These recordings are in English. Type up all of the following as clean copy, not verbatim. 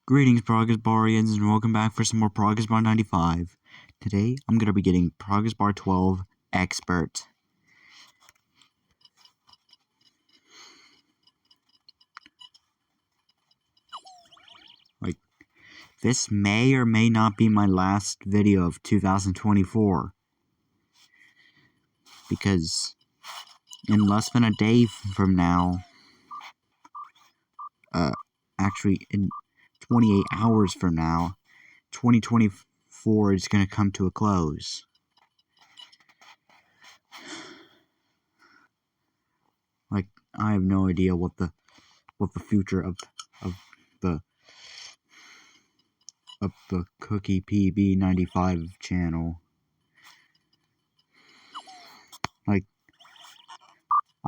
Greetings, progressbarians, and welcome back for some more progressbar 95. Today, I'm going to be getting progressbar 12 Expert. This may or may not be my last video of 2024. Because in less than a day from now, actually in 28 hours from now, 2024 is going to come to a close. I have no idea what the future of the Cookie PB 95 channel. I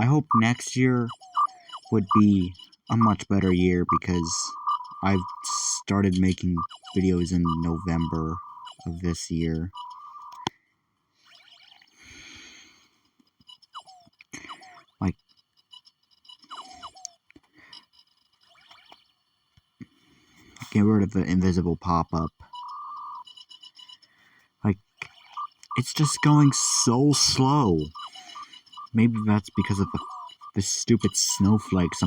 hope next year would be a much better year because I've started making videos in November of this year. Get rid of the invisible pop-up. It's just going so slow. Maybe that's because of the stupid snowflakes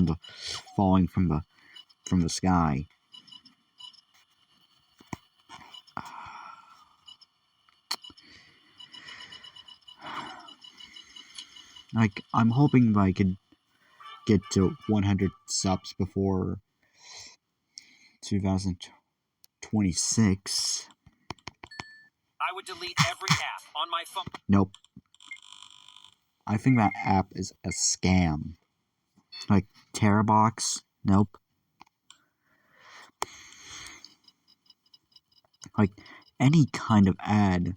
falling from the sky. I'm hoping I could get to 100 subs before 2026. I would delete every app on my phone. Nope. I think that app is a scam. Terabox? Nope. Any kind of ad,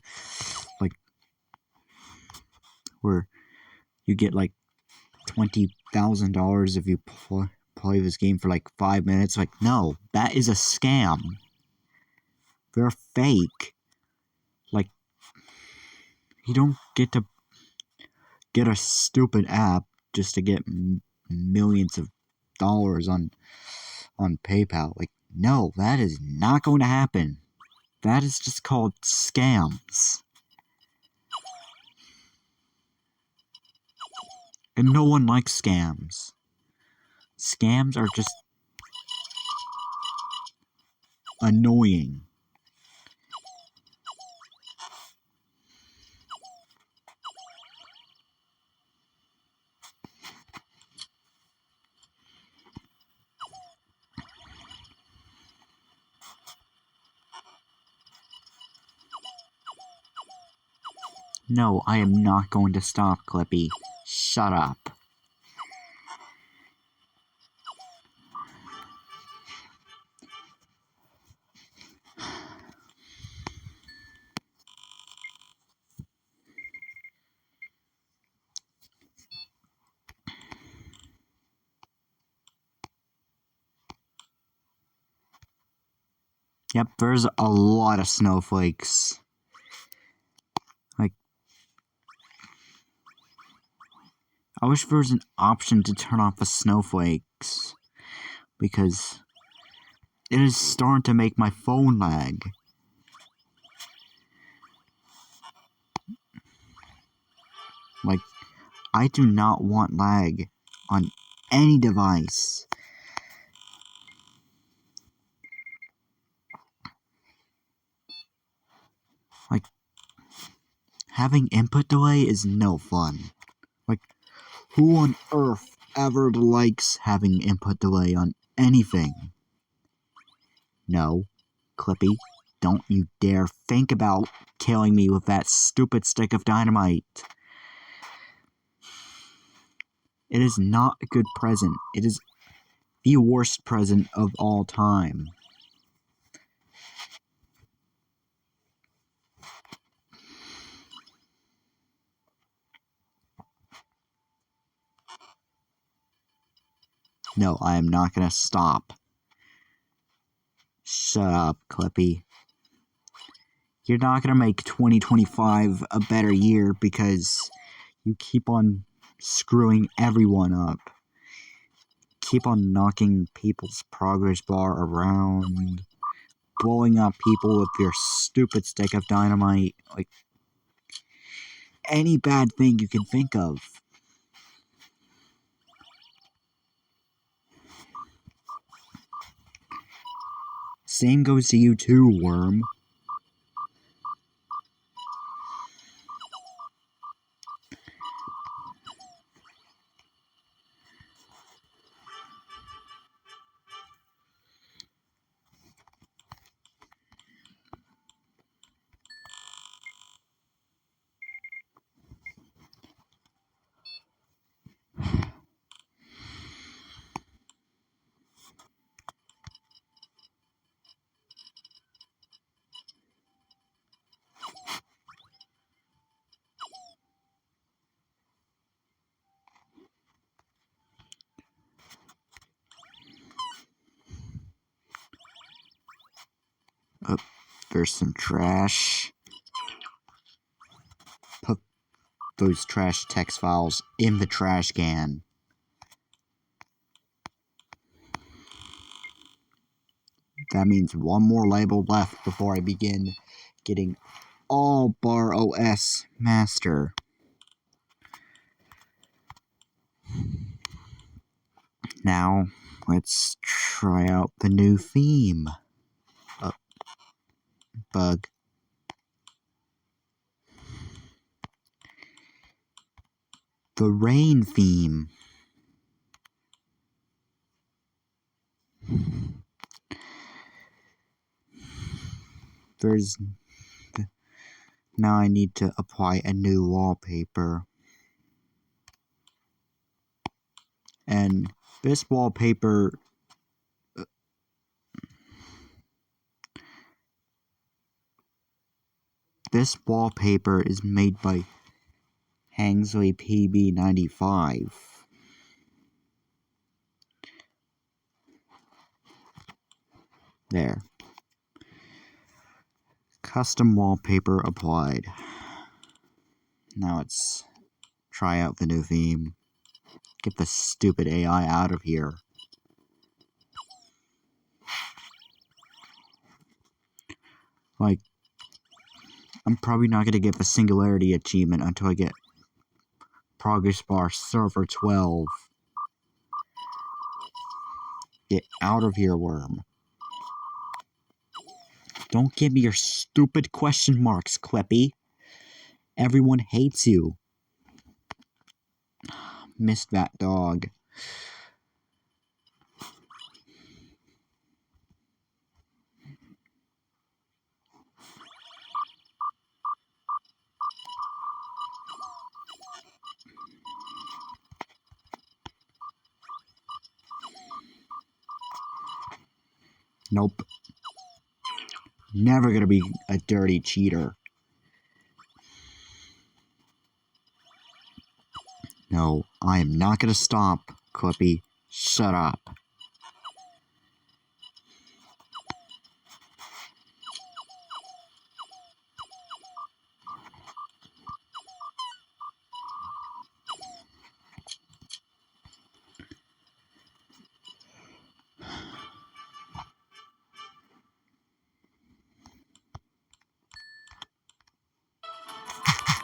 where you get $20,000 if you play this game for 5 minutes. No, that is a scam. They're fake. You don't get to get a stupid app just to get millions of dollars on PayPal. No, that is not going to happen. That is just called scams. And no one likes scams. Scams are just annoying. No, I am not going to stop, Clippy. Shut up. Yep, there's a lot of snowflakes. I wish there was an option to turn off the snowflakes, because it is starting to make my phone lag. I do not want lag on any device. Having input delay is no fun. Who on earth ever likes having input delay on anything? No, Clippy, don't you dare think about killing me with that stupid stick of dynamite. It is not a good present. It is the worst present of all time. No, I am not gonna stop. Shut up, Clippy. You're not gonna make 2025 a better year because you keep on screwing everyone up. keep on knocking people's progress bar around, blowing up people with your stupid stick of dynamite, like any bad thing you can think of. Same goes to you too, Worm. Oh, there's some trash. Put those trash text files in the trash can. That means one more label left before I begin getting all Bar OS master. Now, let's try out the new theme. Bug. The rain theme. Now I need to apply a new wallpaper. And this wallpaper... This wallpaper is made by Hangsley PB95. There. Custom wallpaper applied. Now let's try out the new theme. Get the stupid AI out of here. Like, I'm probably not going to get the Singularity achievement until I get Progress Bar Server 12. Get out of here, Worm. Don't give me your stupid question marks, Clippy. Everyone hates you. Missed that dog. Nope. Never gonna be a dirty cheater. No, I am not gonna stop, Clippy. Shut up.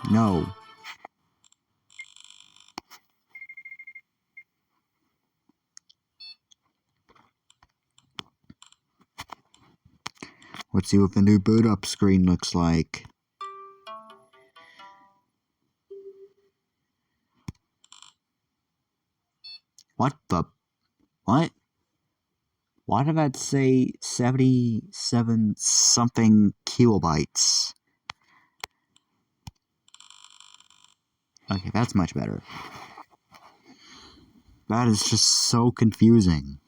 No. Let's see what the new boot up screen looks like. What the? What? Why did that say 77 something kilobytes? Okay, that's much better. That is just so confusing.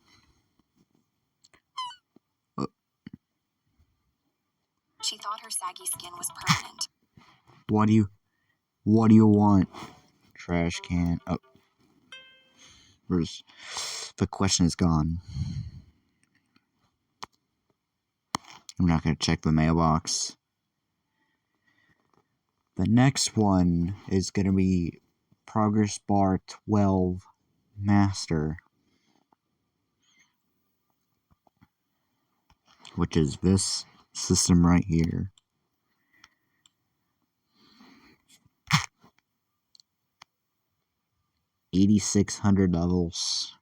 She thought her saggy skin was permanent. What do you want? Trash can. Oh. Where's... The question is gone. I'm not gonna check the mailbox. The next one is gonna be Progress Bar 12 Master. which is this system right here. $8,600 levels.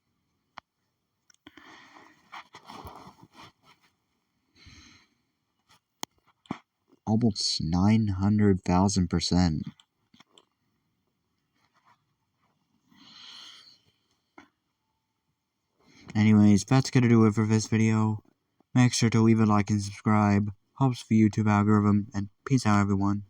Almost 900,000%. Anyways, that's gonna do it for this video. Make sure to leave a like and subscribe. Helps the YouTube algorithm, and peace out everyone.